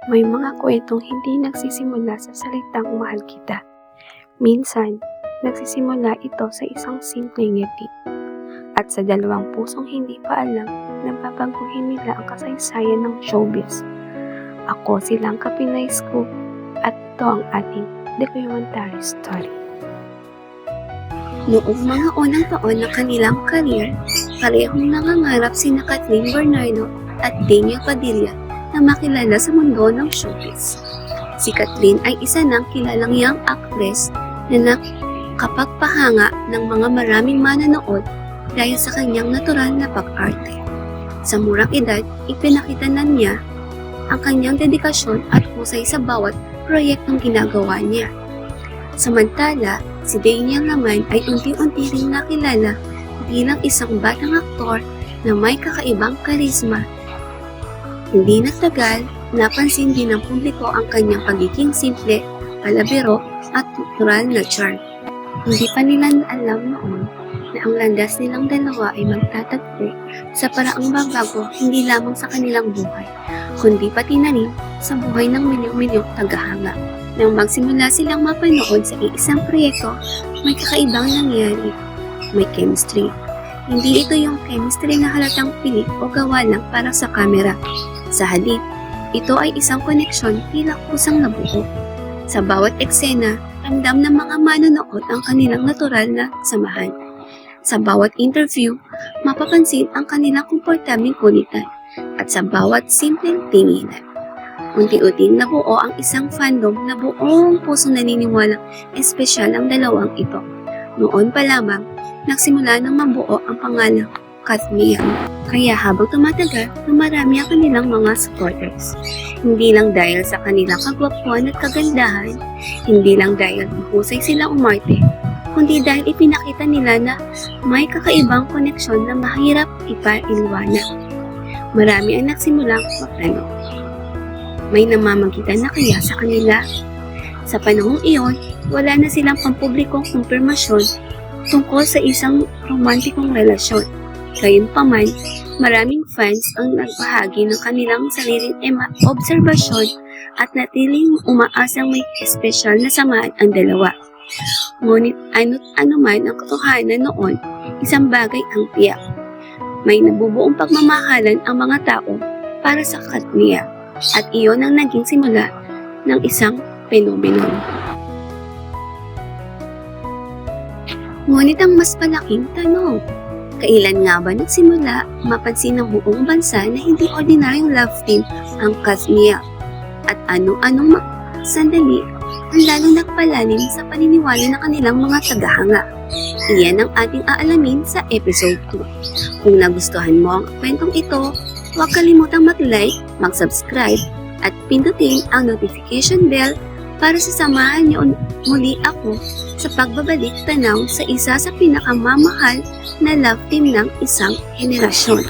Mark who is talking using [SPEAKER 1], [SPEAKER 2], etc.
[SPEAKER 1] May mga kwentong hindi nagsisimula sa salitang mahal kita. Minsan, nagsisimula ito sa isang simpleng ngiti. At sa dalawang pusong hindi pa alam na babaguhin nila ang kasaysayan ng showbiz. Ako silang Kapinay Scoop at ito ang ating documentary story.
[SPEAKER 2] Noong mga unang taon ng kanilang career, parehong nangangarap sina Kathleen Bernardo at Daniel Padilla na makilala sa mundo ng showbiz. Si Kathleen ay isa ng kilalang young actress na nakapagpahanga ng mga maraming manonood dahil sa kanyang natural na pag-arte. Sa murang edad, ipinakita na niya ang kanyang dedikasyon at husay sa bawat proyektong ginagawa niya. Samantala, si Daniel naman ay unti-unti ring nakilala bilang isang batang aktor na may kakaibang karisma. Hindi nagtagal, napansin din ng publiko ang kanyang pagiging simple, palabiro at natural na charm. Hindi pa nila alam noon na ang landas nilang dalawa ay magtatagpo sa paraang babago hindi lamang sa kanilang buhay, kundi pati na rin sa buhay ng milyong-milyong tagahanga. Nang magsimula silang mapanood sa iisang proyekto, may kakaibang nangyari. May chemistry. Hindi ito yung chemistry na halatang pilit o gawa lang para sa kamera. Sa halip, ito ay isang koneksyon tila kusang nabuo. Sa bawat eksena, ramdam ng mga manonood ang kanilang natural na samahan. Sa bawat interview, mapapansin ang kanilang komportabling kulitan at sa bawat simpleng tinginan. Unti-unting nabuo ang isang fandom na buong puso naniniwalang espesyal ang dalawang ito. Noon pa lamang, nagsimula nang mabuo ang pangalang Kathleen. Kaya habang tumatagal, dumarami ang kanilang mga supporters. Hindi lang dahil sa kanilang kagwapuan at kagandahan, hindi lang dahil mahusay silang umarte, kundi dahil ipinakita nila na may kakaibang koneksyon na mahirap ipailiwanag. Marami ang nagsimulang magtanong. May namamagitan na kaya sa kanila? Sa panahong iyon, wala na silang pampublikong kumpirmasyon tungkol sa isang romantikong relasyon. Gayunpaman, maraming fans ang nagbahagi ng kanilang sariling obserbasyon at natiling umaasang may espesyal na samahan ang dalawa. Ngunit ano man ang katotohanan noon, isang bagay ang tiyak. May nabubuong pagmamahalan ang mga tao para sa Kathleen. At iyon ang naging simula ng isang phenomenon. Ngunit ang mas malaking tanong, kailan nga ba nagsimula mapansin ng buong bansa na hindi ordinaryong love team ang Kathleen? At ano-anong sandali ang lalong nagpalalim sa paniniwala ng kanilang mga tagahanga? Iyan ang ating aalamin sa episode 2. Kung nagustuhan mo ang kwentong ito, huwag kalimutang mag-like, mag-subscribe, at pindutin ang notification bell para sasamahan niyo muli ako sa pagbabalik tanaw sa isa sa pinakamamahal na love team ng isang henerasyon.